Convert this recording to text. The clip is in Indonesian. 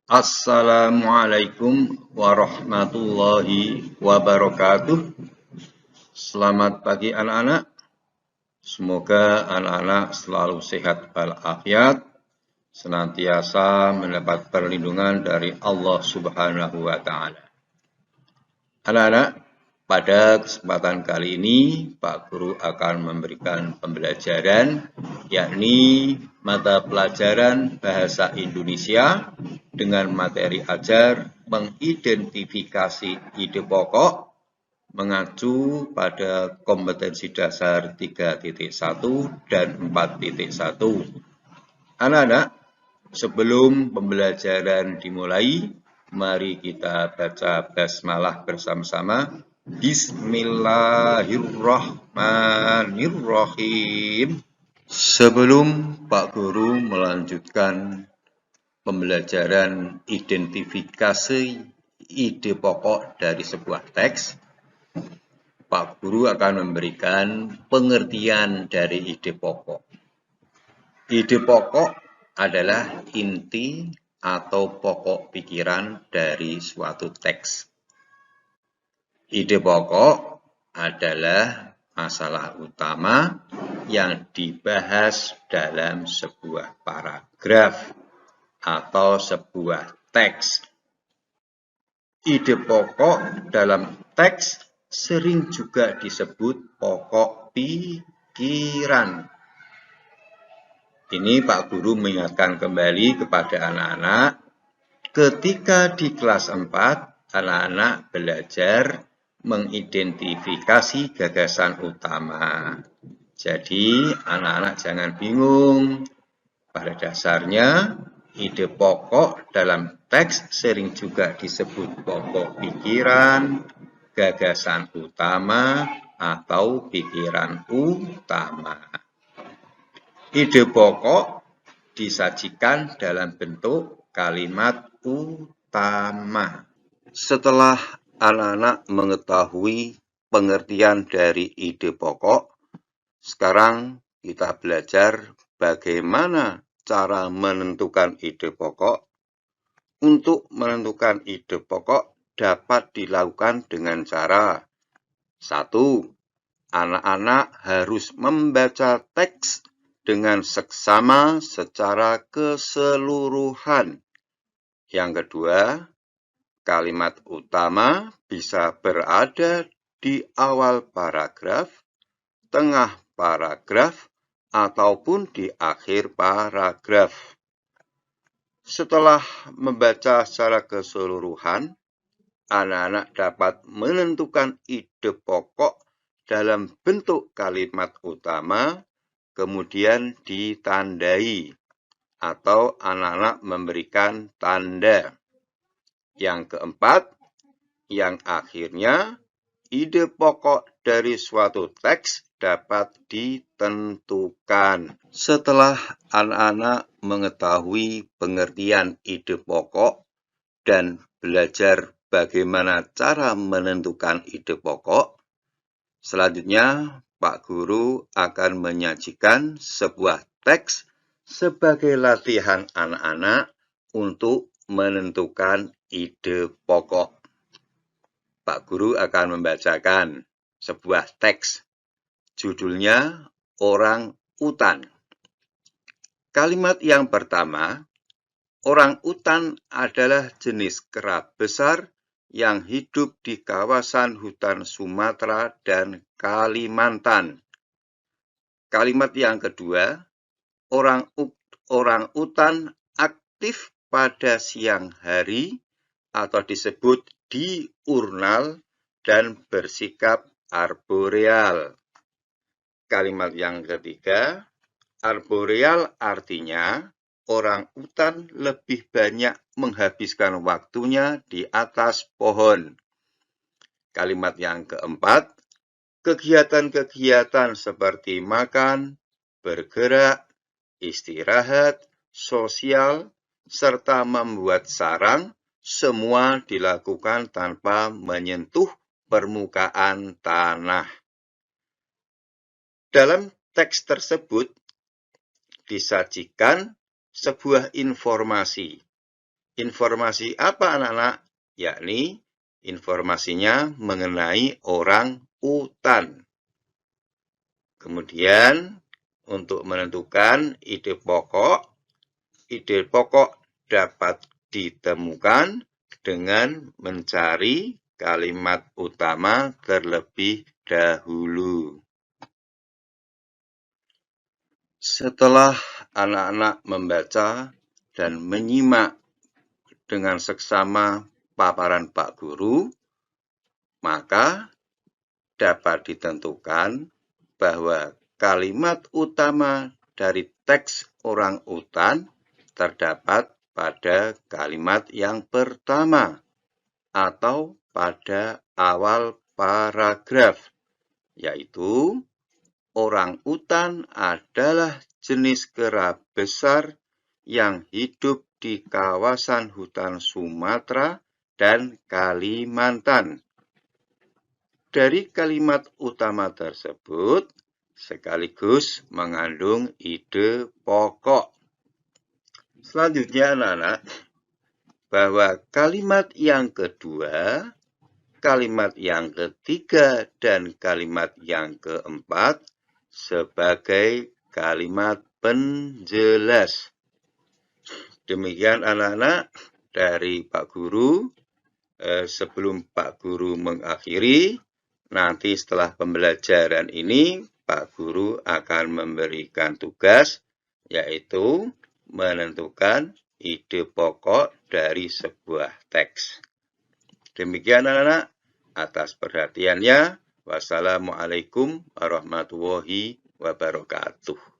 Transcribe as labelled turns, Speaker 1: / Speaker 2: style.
Speaker 1: Assalamualaikum warahmatullahi wabarakatuh. Selamat pagi anak-anak. Semoga anak-anak selalu sehat walafiat, senantiasa mendapat perlindungan dari Allah Subhanahu wa Ta'ala. Anak-anak, pada kesempatan kali ini Pak Guru akan memberikan pembelajaran, yakni mata pelajaran Bahasa Indonesia dengan materi ajar mengidentifikasi ide pokok mengacu pada kompetensi dasar 3.1 dan 4.1. Anak-anak, sebelum pembelajaran dimulai, mari kita baca basmalah bersama-sama. Bismillahirrahmanirrahim. Sebelum Pak Guru melanjutkan pembelajaran identifikasi ide pokok dari sebuah teks, Pak Guru akan memberikan pengertian dari ide pokok. Ide pokok adalah inti atau pokok pikiran dari suatu teks. Ide pokok adalah masalah utama yang dibahas dalam sebuah paragraf atau sebuah teks. Ide pokok dalam teks sering juga disebut pokok pikiran. Ini Pak Guru mengingatkan kembali kepada anak-anak, ketika di kelas 4, anak-anak belajar mengidentifikasi gagasan utama. Jadi, anak-anak jangan bingung. Pada dasarnya, ide pokok dalam teks sering juga disebut pokok pikiran, gagasan utama, atau pikiran utama. Ide pokok disajikan dalam bentuk kalimat utama. Setelah anak-anak mengetahui pengertian dari ide pokok, sekarang kita belajar bagaimana cara menentukan ide pokok. Untuk menentukan ide pokok dapat dilakukan dengan cara 1. Anak-anak harus membaca teks dengan seksama secara keseluruhan. Yang kedua, kalimat utama bisa berada di awal paragraf, tengah paragraf, ataupun di akhir paragraf. Setelah membaca secara keseluruhan, anak-anak dapat menentukan ide pokok dalam bentuk kalimat utama, kemudian ditandai, atau anak-anak memberikan tanda. Yang keempat, yang akhirnya, ide pokok dari suatu teks dapat ditentukan. Setelah anak-anak mengetahui pengertian ide pokok dan belajar bagaimana cara menentukan ide pokok, selanjutnya Pak Guru akan menyajikan sebuah teks sebagai latihan anak-anak untuk menentukan ide pokok. Pak Guru akan membacakan sebuah teks. Judulnya Orang Utan. Kalimat yang pertama, orang utan adalah jenis kera besar yang hidup di kawasan hutan Sumatera dan Kalimantan. Kalimat yang kedua, orang utan aktif pada siang hari atau disebut diurnal dan bersikap arboreal. Kalimat yang ketiga, arboreal artinya orang utan lebih banyak menghabiskan waktunya di atas pohon. Kalimat yang keempat, kegiatan-kegiatan seperti makan, bergerak, istirahat, sosial, serta membuat sarang, semua dilakukan tanpa menyentuh permukaan tanah. Dalam teks tersebut disajikan sebuah informasi, Informasi apa anak-anak? Yakni informasinya mengenai orang utan. Kemudian untuk menentukan ide pokok dapat ditemukan dengan mencari kalimat utama terlebih dahulu. Setelah anak-anak membaca dan menyimak dengan seksama paparan Pak Guru, maka dapat ditentukan bahwa kalimat utama dari teks orang utan terdapat pada kalimat yang pertama atau pada awal paragraf, yaitu orang utan adalah jenis kera besar yang hidup di kawasan hutan Sumatera dan Kalimantan. Dari kalimat utama tersebut sekaligus mengandung ide pokok. Selanjutnya anak-anak, bahwa kalimat yang kedua, kalimat yang ketiga, dan kalimat yang keempat sebagai kalimat penjelas. Demikian anak-anak dari Pak Guru. Sebelum Pak Guru mengakhiri, nanti setelah pembelajaran ini, Pak Guru akan memberikan tugas, yaitu menentukan ide pokok dari sebuah teks. Demikian anak-anak, atas perhatiannya. Wassalamualaikum warahmatullahi wabarakatuh.